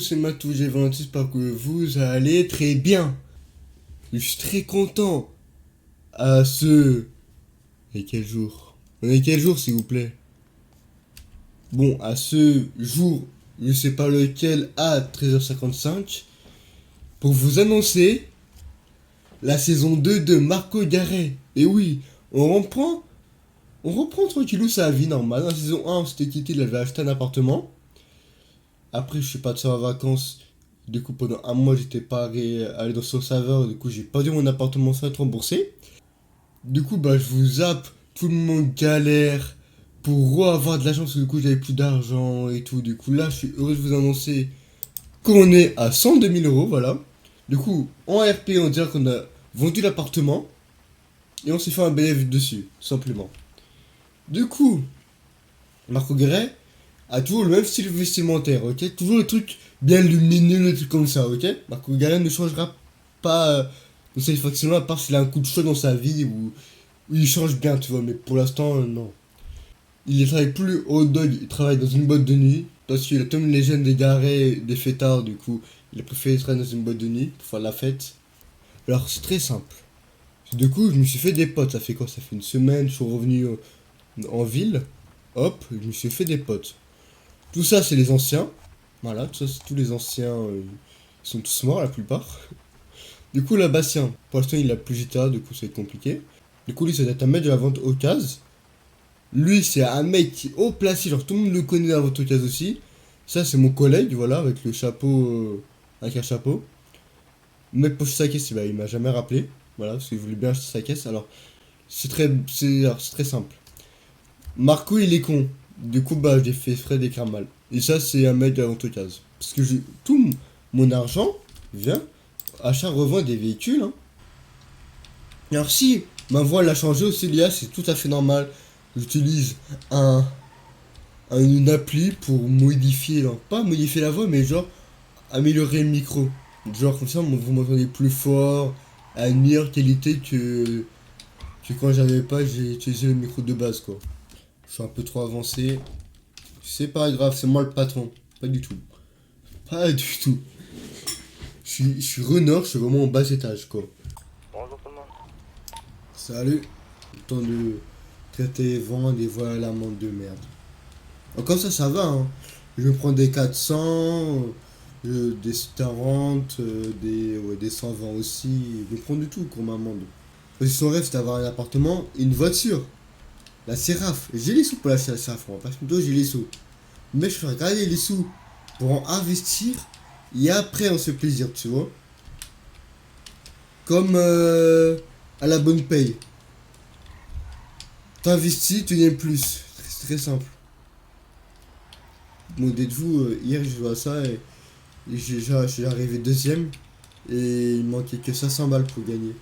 c'est Matou G26, j'espère que vous allez très bien. Je suis très content à ce... Et quel jour? On est quel jour s'il vous plaît? Bon, à ce jour, je sais pas lequel, à 13h55, pour vous annoncer la saison 2 de Marco Garret. Et oui, on reprend tranquillou sa vie normale. Dans la saison 1, on s'était quitté, il avait acheté un appartement. Après, je suis parti en vacances. Du coup, pendant un mois, j'étais pas allé dans son serveur. Du coup, j'ai perdu mon appartement sans être remboursé. Du coup, je vous zappe. Tout le monde galère pour avoir de l'argent. Parce que du coup, j'avais plus d'argent et tout. Du coup, là, je suis heureux de vous annoncer qu'on est à 102 000 euros. Voilà. Du coup, en RP, on dirait qu'on a vendu l'appartement. Et on s'est fait un bénéfice dessus, tout simplement. Du coup, Marco Guéret a toujours le même style vestimentaire, ok? Toujours le truc bien lumineux, le truc comme ça, ok? Marco Guéret ne changera pas de cette faction-là, à part s'il a un coup de chaud dans sa vie ou il change bien, tu vois, mais pour l'instant, non. Il ne travaille plus au dog, il travaille dans une boîte de nuit, parce qu'il a comme les jeunes des garés, des fêtards, du coup, il a préféré travailler dans une boîte de nuit pour faire la fête. Alors, c'est très simple. Du coup, je me suis fait des potes, ça fait quoi? Ça fait une semaine, je suis revenu en ville, hop, je me suis fait des potes. Tout ça, c'est les anciens. Voilà, tout ça, c'est tous les anciens. Ils sont tous morts, la plupart. Du coup, là, Bastien, pour l'instant, il a plus GTA, du coup, c'est compliqué. Du coup, lui, ça doit être un mec de la vente au case. Lui, c'est un mec qui est haut placé, genre tout le monde le connaît dans la vente au case aussi. Ça, c'est mon collègue, voilà, avec le chapeau. Avec un chapeau. Le mec pour acheter sa caisse, il m'a jamais rappelé. Voilà, parce qu'il voulait bien acheter sa caisse. Alors, c'est très simple. Marco, il est con. Du coup, j'ai fait frais d'écrire mal. Et ça, c'est un mec de la vente aux cases. Parce que mon argent vient achat-revend des véhicules. Hein. Alors, si ma voix l'a changé aussi, l'IA, c'est tout à fait normal. J'utilise une appli pour modifier, non, pas modifier la voix, mais genre améliorer le micro. Genre, comme ça, vous m'entendez plus fort, à une meilleure qualité que quand j'ai utilisé le micro de base, quoi. Je suis un peu trop avancé. C'est pas grave, c'est moi le patron. Pas du tout. Pas du tout. Je suis renard, je suis vraiment en bas étage, quoi. Bonjour tout le monde. Salut. Le temps de traiter, vendre et voilà l'amende de merde. Alors, comme ça va, hein. Je me prends des 400, des 40, des 120 aussi. Je me prends du tout pour m'amende. Parce que son rêve, c'est d'avoir un appartement et une voiture. La Séraph, j'ai les sous pour l'acheter la Séraph, on va pas se mentir, j'ai les sous. Mais je ferai garder les sous pour en investir et après on se fait plaisir, tu vois. Comme à la bonne paye. T'investis, tu gagnes plus. C'est très simple. Bon, dites-vous, hier je jouais à ça et j'ai arrivé deuxième et il manquait que 500 balles pour gagner.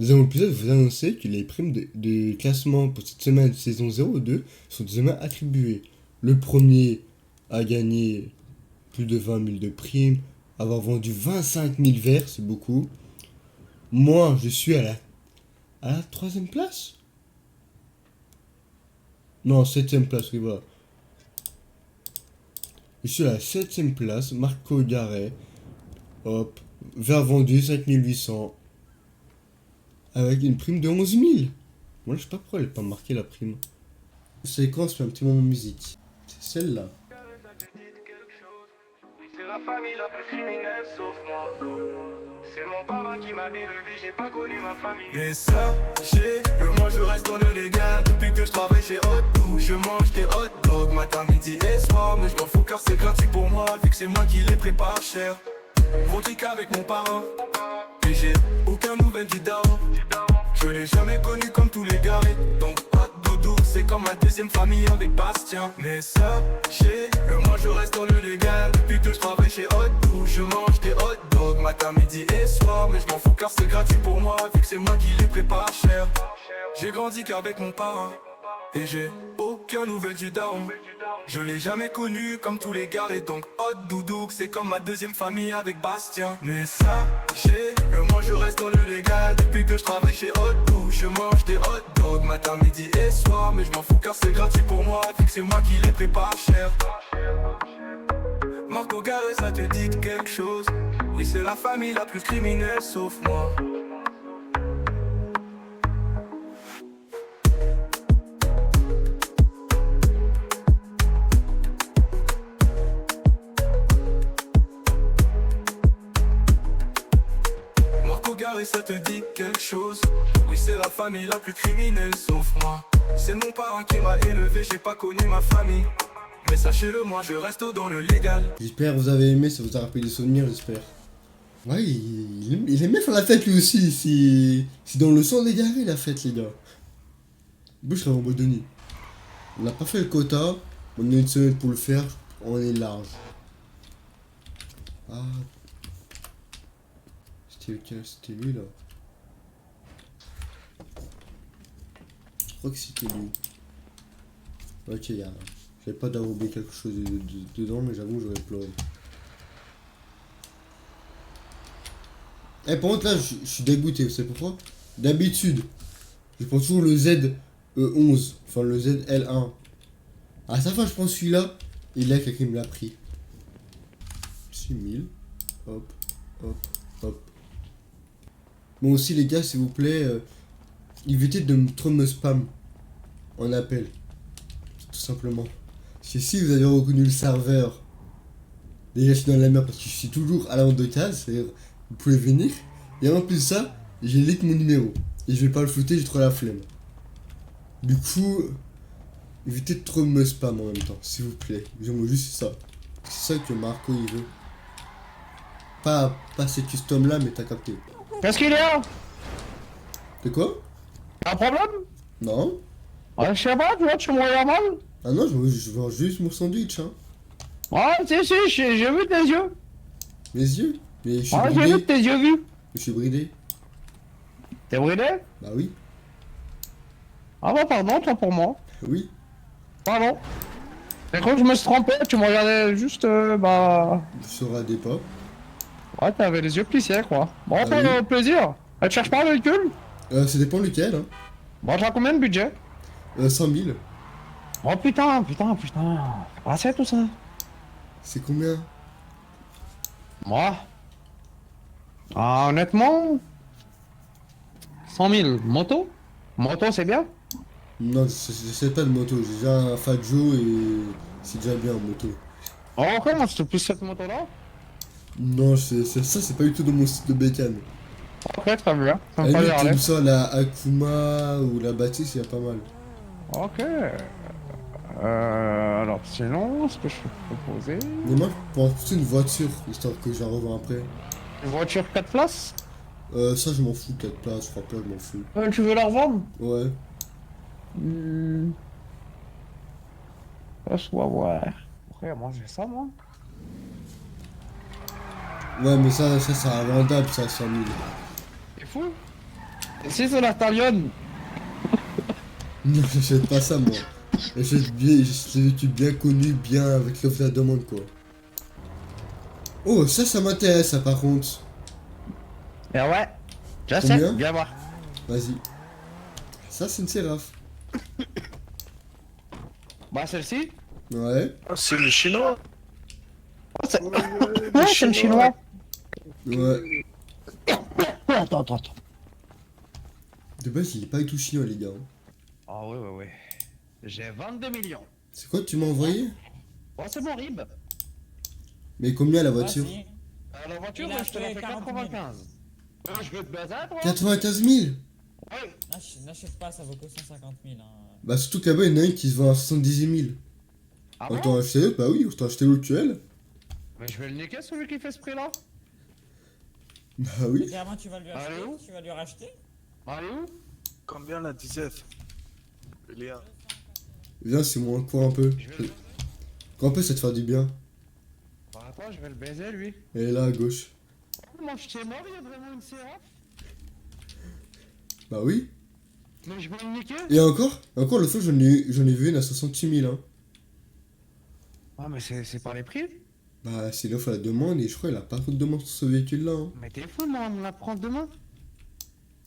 Nous avons le plaisir de vous annoncer que les primes de classement pour cette semaine de saison 02 sont désormais attribuées. Le premier a gagné plus de 20 000 de primes, avoir vendu 25 000 verres, c'est beaucoup. Moi, je suis à la troisième place. Non, septième place, oui, voilà. Je suis à la septième place, Marco Garret. Hop, verre vendu 5800. Avec une prime de 11 000. Moi, je sais pas pourquoi elle n'est pas marquée la prime. C'est quand c'est un petit moment musique. C'est celle-là. C'est la famille la plus criminelle sauf moi. C'est mon papa qui m'a élevé, j'ai pas connu ma famille. Et ça, moi je reste dans le légal. Depuis que je travaille chez Hot, je mange des hot dogs matin, midi et soir. Mais je m'en fous car c'est gratuit pour moi, vu que c'est moi qui les prépare cher. Gros truc avec mon parent, et j'ai aucun nouvel du daron. Je l'ai jamais connu comme tous les gars, donc pas de doudou, c'est comme ma deuxième famille avec Bastien. Mais ça, moi je reste dans le légal. Depuis que je travaille chez Hot, je mange des hot dogs matin, midi et soir. Mais je m'en fous car c'est gratuit pour moi, vu que c'est moi qui les prépare cher. J'ai grandi qu'avec mon parent, et j'ai aucun nouvel du daron. Je l'ai jamais connu comme tous les gars, et donc Hot Doudouk, c'est comme ma deuxième famille avec Bastien. Mais ça, moi je reste dans le légal. Depuis que je travaille chez Hot, je mange des hot dogs matin, midi et soir. Mais je m'en fous car c'est gratuit pour moi, vu que c'est moi qui les prépare cher. Marco Garé, ça te dit quelque chose? Oui, c'est la famille la plus criminelle sauf moi. Marco Garé, ça te dit quelque chose? Oui, c'est la famille la plus criminelle sauf moi. C'est mon parent qui m'a élevé, j'ai pas connu ma famille. Mais sachez-le, moi je reste dans le légal. J'espère que vous avez aimé, ça vous a rappelé des souvenirs, j'espère. Ouais, il aimait faire la fête lui aussi, c'est dans le sang des garés la fête les gars. Moi je serais en mode de nuit. On n'a pas fait le quota, on a une semaine pour le faire, on est large. Ah. C'était lequel? C'était lui là. Je crois que c'était lui. Ok, j'avais pas d'enrober quelque chose dedans, mais j'avoue j'aurais pleuré. Eh, par contre là, je suis dégoûté, vous savez pourquoi? D'habitude, je prends toujours le Z11, enfin le ZL1. À sa fin, je prends celui-là, et là, quelqu'un me l'a pris. 6000, hop, hop, hop. Bon, aussi, les gars, s'il vous plaît, évitez de trop me spam en appel. Tout simplement. Parce que si vous avez reconnu le serveur, déjà, je suis dans la merde parce que je suis toujours à la honte de case, c'est-à-dire, vous pouvez venir. Et en plus de ça, j'ai leak mon numéro. Et je vais pas le flouter, j'ai trop la flemme. Du coup, évitez de trop me spam en même temps, s'il vous plaît. J'aime juste ça. C'est ça que Marco il veut. Pas ces customs là, mais t'as capté. Qu'est-ce qu'il y a? De quoi? T'as un problème? Non? Ouais, je sais pas, tu vois, tu me regardes mal? Ah non, je veux juste mon sandwich, hein. Ouais, si, j'ai vu tes yeux. Mes yeux? Mais je suis Ouais, j'ai bridé. vu tes yeux vus. Je suis bridé. T'es bridé? Bah oui. Ah bah pardon, toi pour moi. Oui. Pardon. J'ai cru que je me suis trompé, tu me regardais juste, bah... Je saurai des pas. Ouais, t'avais les yeux plissés, quoi. Bon, Ah pour oui. le plaisir. Elle te cherche pas un véhicule? Ça dépend lequel, hein. Bon, t'as combien de budget? 100 000. Oh putain. C'est pas assez tout ça. C'est combien? Moi? Ah, honnêtement... 100 000. Moto? Moto, c'est bien? Non, je sais pas de moto. J'ai déjà un Faggio et c'est déjà bien en moto. Oh, ok, moi, c'est plus cette moto-là. Non, c'est pas du tout dans mon style de bécane. Ok, très bien. Ça À me la fait limite, aller. comme ça, la Akuma ou la Baptiste, il y a pas mal. Ok. Alors, sinon, ce que je peux proposer... Mais moi, je prends plutôt une voiture, histoire que je la revends après. Une voiture 4 places? Ça, je m'en fous, 4 places, 3 places, je m'en fous. Tu veux la revendre? Ouais. Laisse-moi voir. Après, moi, j'ai ça, moi. Ouais, mais ça vendable, ça, 100 000. C'est fou. Et si c'est la Talion? Non, j'achète pas ça, moi. J'achète des véhicules bien connus, bien avec l'offre et la demande, quoi. Oh, ça m'intéresse, ça, par contre. Eh ouais. Je Combien? sais, viens voir. Vas-y. Ça, c'est une Séraph. Bah, celle-ci? Ouais. Ah, c'est le chinois. Oh, c'est... le Ouais, c'est le chinois. Ouais. Attends. De base, il est pas du tout chinois, les gars. Hein. Ah ouais. J'ai 22 millions. C'est quoi que tu m'as envoyé? Oh, c'est mon RIB. Mais combien la voiture? La voiture, Il a je te la fait fais 40 000. 95. Je veux te baiser, toi? 95 000? Ouais. N'achète pas, ça vaut que 150 000. Hein. Bah, surtout qu'il y en a un qui se vend à 78 000. Ah Autant bon? acheter l'autre, bah oui, autant acheter l'autre que elle. Mais je vais le niquer, celui qui fait ce prix-là. Bah oui. Clairement, tu vas lui acheter, Allô tu vas lui racheter. Allez où? Combien la 17? Léa. Viens, c'est moins court un peu. Je vais- Cours un peu, ça te fait du bien. Bah attends, je vais le baiser, lui. Elle est là, à gauche. Moi, je t'ai mort, il y a vraiment une Séraph. Bah oui. Mais je vais le niquer. Et encore, le fois, j'en ai vu une à 68 000, hein. Ah, mais c'est pas les prix. Bah, c'est l'offre à la demande, et je crois qu'elle a pas trop de demande sur ce véhicule-là, hein. Mais t'es fou, moi, on me la prend demain.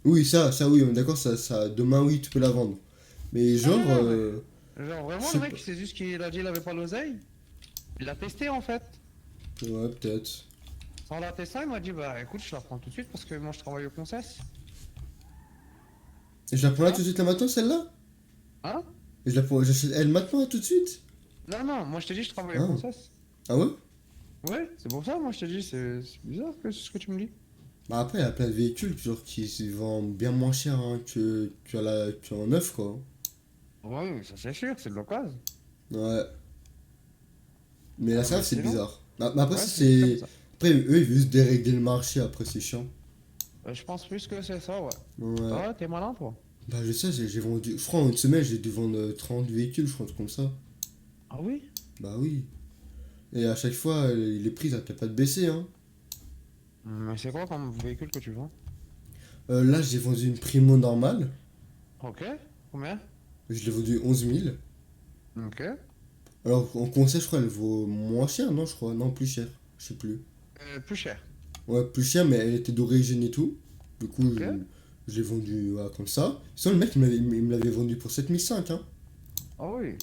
Oui, ça, oui, on est d'accord, ça, demain, oui, tu peux la vendre. Mais genre, Ah, Genre, vraiment, C'est le mec, c'est juste qu'il a dit qu'il avait pas l'oseille. Il l'a testé, en fait. Ouais, peut-être. Sans la Tesla, il m'a dit bah écoute, je la prends tout de suite parce que moi je travaille au Concess. Et je la prends là tout de suite, là maintenant, celle-là? Hein? Et je la prends, j'achète elle maintenant, là, tout de suite? Non, non, moi je t'ai dit je travaille Ah. au Concess. Ah ouais? Ouais, c'est pour ça, moi je t'ai dit, c'est bizarre que c'est ce que tu me dis. Bah après, il y a plein de véhicules genre, qui se vendent bien moins cher hein, qu'en neuf, quoi. Ouais, mais ça c'est sûr, c'est de l'occasion. Ouais. Mais là, Ah, ça, mais c'est c'est long. bizarre. Mais après, Ouais, ça, c'est comme c'est. ça. Après, eux, ils veulent juste dérégler le marché, après, c'est chiant. Je pense plus que c'est ça, ouais. Ouais. Ouais, t'es malin toi. Bah, je sais, j'ai vendu. Je crois en une semaine, j'ai dû vendre 30 véhicules, je crois, un truc comme ça. Ah oui? Bah oui. Et à chaque fois, les prix, ça n'arrêtent pas de baisser, hein. Mais c'est quoi comme véhicule que tu vends? Là, j'ai vendu une Primo normale. Ok, combien? Je l'ai vendue 11 000. Ok. Alors, en conseil, je crois, elle vaut moins cher, non, je crois. Non, plus cher. Je sais plus. Plus cher. Ouais, plus cher, mais elle était d'origine et tout. Du coup, Ok. je l'ai vendue voilà, comme ça. Sinon, le mec, il me l'avait vendu pour 7 500, hein. Ah oui.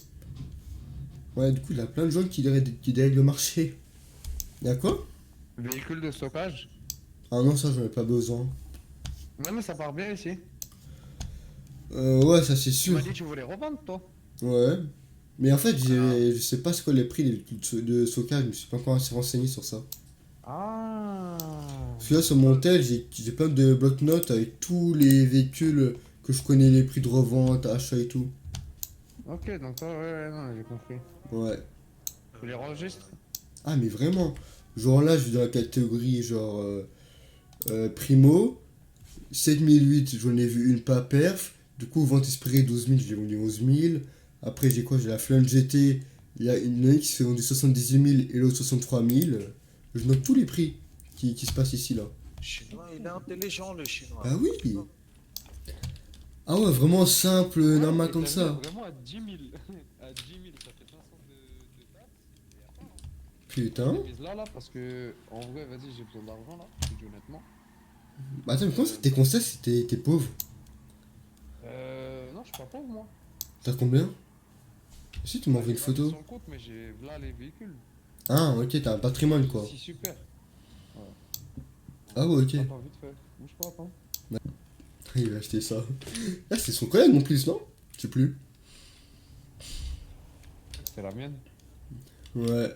Ouais, du coup, il y a plein de gens qui dérèglent le marché. Y'a quoi? Véhicule de stockage? Ah non, ça, j'en ai pas besoin. Ouais, mais ça part bien ici. Ouais, ça, c'est Tu sûr. m'as dit que tu voulais revendre toi. Ouais. Mais en fait, Ah. je sais pas c'est quoi les prix des véhicules de stockage, je me suis pas encore assez renseigné sur ça. Ah. Parce que là, sur mon tel, j'ai plein de blocs-notes avec tous les véhicules que je connais, les prix de revente, achat et tout. Ok, donc toi, ouais, non, j'ai compris. Ouais. Tu les registres? Ah, mais vraiment. Genre là, je suis dans la catégorie genre Primo. 7008, j'en ai vu une pas perf. Du coup, vente espérée 12 000, je l'ai vendu 11 000. Après, j'ai quoi? J'ai la Flamme GT. Il y a une qui se fait vendu 78 000 et l'autre 63 000. Je note tous les prix qui se passent ici là. Le chinois, il est intelligent, le chinois. Ah oui. Ah ouais, vraiment simple, normal comme ça. Vraiment à 10 000. À 10 000, ça fait 500 de taxes. Putain. Je mise là, parce que, en vrai, vas-y, j'ai besoin d'argent, là, je te dis honnêtement. Bah attends, mais comment c'était conseils si t'es pauvre? Non, je suis pas pauvre, moi. T'as combien? Si tu m'envoies une J'ai pas mis photo. sur le compte, mais j'ai là les véhicules. Ah ok, t'as un patrimoine quoi. Si, super. Ah ouais, ok. Attends, vite fait. Bouge pas, attends. Il va acheter ça. Ah, c'est son collègue en plus, non? Je sais plus. C'est la mienne. Ouais.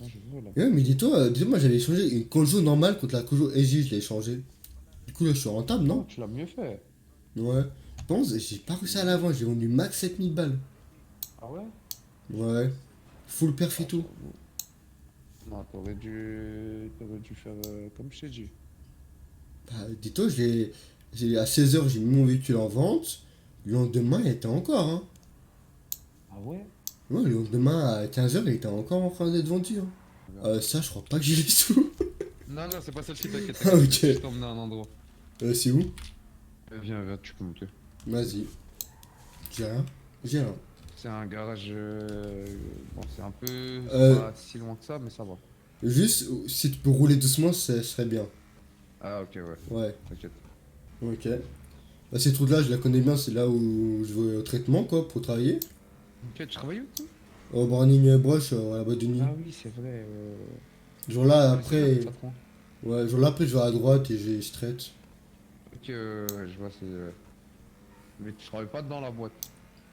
Non, je veux, là. Ouais, mais dis-toi, moi j'avais échangé une Kojo normale contre la Kojo EJ, je l'ai échangé. Du coup là je suis rentable, non? Tu l'as mieux fait. Ouais. Je pense, j'ai pas réussi à la vendre, j'ai vendu max 7000 balles. Ah ouais? Ouais. Full perf et tout. Non, t'aurais dû faire comme je t'ai dit. Bah, dis-toi, à 16h, j'ai mis mon véhicule en vente. Le lendemain, il était encore, hein. Ah ouais? Ouais, le lendemain, à 15h, il était encore en train d'être vendu, hein. Ça, je crois pas que j'ai les sous. Non, non, c'est pas celle-ci, t'inquiète. Ah, ok. Je vais t'emmener à un endroit. C'est où? Viens, viens, tu peux monter. Vas-y. J'ai rien. J'ai rien. C'est un garage. Bon, c'est un peu. C'est Euh. pas si loin que ça, mais ça va. Juste, si tu peux rouler doucement, ça serait bien. Ah, ok, ouais, Ouais. t'inquiète. Ok. Bah, cette route-là, je la connais bien, c'est là où je vais au traitement, quoi, pour travailler. Ok, tu travailles où, toi? Au Morning Brush, à la boîte de nuit. Ah oui, c'est vrai. Genre là, Ouais, c'est après. là, le patron. Ouais, genre là, après, je vais à droite et je traite. Ok, je vois, c'est. Mais tu travailles pas dans la boîte.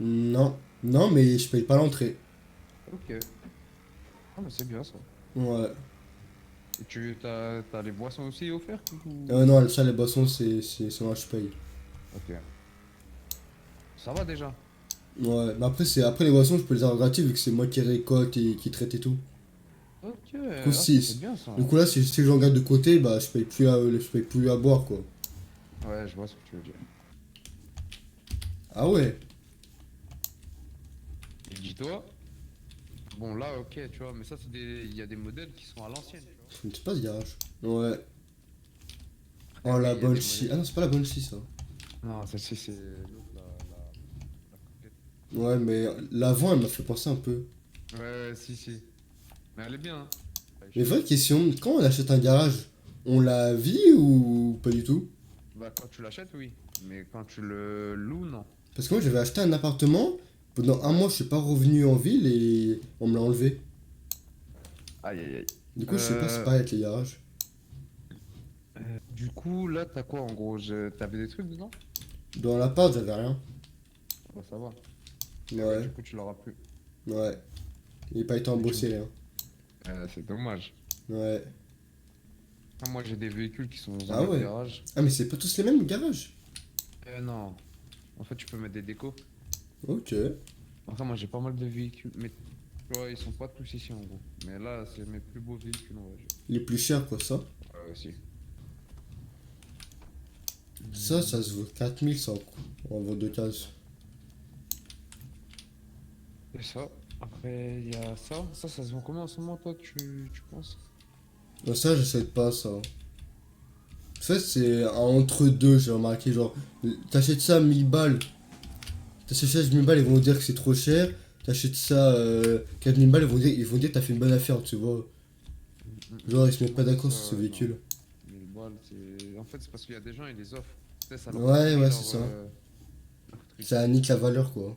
Non. Non, mais je paye pas l'entrée. Ok. Ah, mais c'est bien ça. Ouais. Et t'as les boissons aussi offertes ou... Non, ça, les boissons, c'est moi, je paye. Ok. Ça va déjà. Ouais, mais après les boissons, je peux les avoir gratuits vu que c'est moi qui récolte et qui traite et tout. Ok. coup, Ah, six. c'est bien ça. Du coup, là, si je regarde de côté, bah, je paye plus à boire, quoi. Ouais, je vois ce que tu veux dire. Ah ouais. Et dis-toi. Bon, là, ok, tu vois, mais ça, c'est des. Il y a des modèles qui sont à l'ancienne, tu vois. Je ne sais pas ce garage. Ouais. Ah Oh, oui, la il y a bonne des scie. modèles. Ah non, c'est pas la bonne scie, ça. Non, celle-ci, c'est l'autre, la coquette. Ouais, mais l'avant, elle m'a fait penser un peu. Ouais, si. Mais elle est bien, hein. Mais vraie question, quand on achète un garage, on la vit ou pas du tout? Bah, quand tu l'achètes, oui. Mais quand tu le loues, non. Parce que moi, j'avais acheté un appartement. Pendant un mois, je suis pas revenu en ville et on me l'a enlevé. Aïe aïe aïe. Du coup, je sais pas, c'est pareil avec les garages. Du coup, là, t'as quoi en gros? T'avais des trucs dedans? Dans l'appart, j'avais rien. Bah, ça va. Ouais, Du coup, tu l'auras plus. ouais. Il n'a pas été embossé, rien. C'est dommage. Ouais. Ah, moi, j'ai des véhicules qui sont dans Ah un ouais. garage. Ah, mais c'est pas tous les mêmes garages. Non. En fait, tu peux mettre des décos. Ok. Après, moi, j'ai pas mal de véhicules. Mais tu vois, ils sont pas tous ici en gros. Mais là, c'est mes plus beaux véhicules, on va dire. Il est plus cher, quoi, ça. Ouais, aussi. Ça se vaut 4100 en vaut deux cases. C'est ça. Après, il y a ça. Ça se vend combien en ce moment, toi, tu penses? Non, ça, j'essaie pas, ça. En fait, c'est un entre deux, j'ai remarqué. Genre, t'achètes ça à 1000 balles. T'achètes ça à 1000 balles, ils vont vous dire que c'est trop cher. T'achètes ça 4000 balles, ils vont dire que t'as fait une bonne affaire, tu vois. Genre, ils se mettent pas d'accord sur ce véhicule. 1000 balles, c'est. En fait, c'est parce qu'il y a des gens, ils les offrent. Tu sais, ça leur Ouais, pourrit ouais, leur, c'est ça. leur truc. Ça nique la valeur, quoi.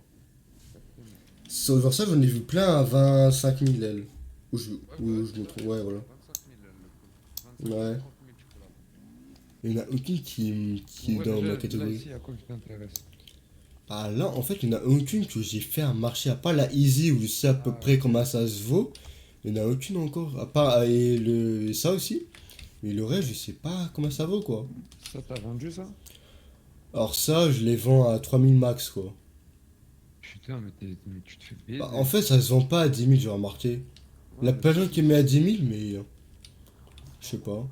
Genre ça, j'en ai vu plein à 25 000 ailes. Où je me trompe, ouais, voilà. 25 000 le coup. 25 000, Ouais. 30 000, tu peux l'avoir. Il y en a aucune qui est Ouais, dans déjà, ma là, catégorie. ici, à quoi qui t'intéresse? Ah là, en fait, il y en a aucune que j'ai fait un marché, à part la Easy où je sais à peu près comment ça se vaut. Il y en a aucune encore, à part et ça aussi. Mais le reste, je sais pas comment ça vaut, quoi. Ça, t'as vendu ça? Alors ça, je les vends à 3000 max, quoi. Putain, mais tu te fais baiser. Bah, en fait, ça se vend pas à 10 000, j'ai remarqué. Il y a Ouais, plein de gens qui met à 10 000, mais... je sais pas.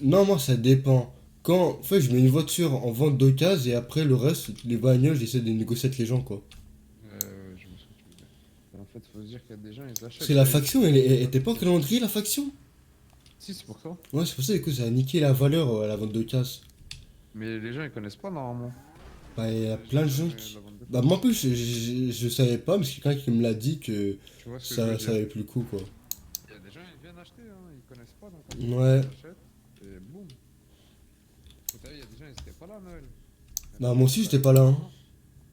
Non, moi, ça dépend. Quand, en fait, je mets une voiture en vente d'occasion et après, le reste, les bagnoles, j'essaie de négocier avec les gens, quoi. Je me souviens. En fait, faut se dire qu'il y a des gens, ils achètent. Parce que la faction, elle était pas en calendrier, la faction? Si, c'est pour ça. Ouais, c'est pour ça, du coup, ça a niqué la valeur à la vente d'occasion. Mais les gens, ils connaissent pas normalement. Bah, il y a plein de gens La qui... vente de- Bah, moi, en plus, je savais pas, mais c'est quelqu'un qui me l'a dit que Tu vois ce que je veux ça dire? avait plus le coup, quoi. Il y a des gens, ils viennent acheter, hein, ils connaissent pas, donc Ouais. ils achètent, et boum. Vous savez, il y a des gens, ils étaient pas là à Noël. Bah, moi aussi, j'étais pas là, hein.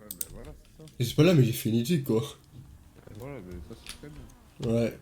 Ouais, ben voilà, c'est ça. J'étais pas là, mais j'ai fait une étude, quoi. Et voilà, ben ça c'est très bien. Ouais.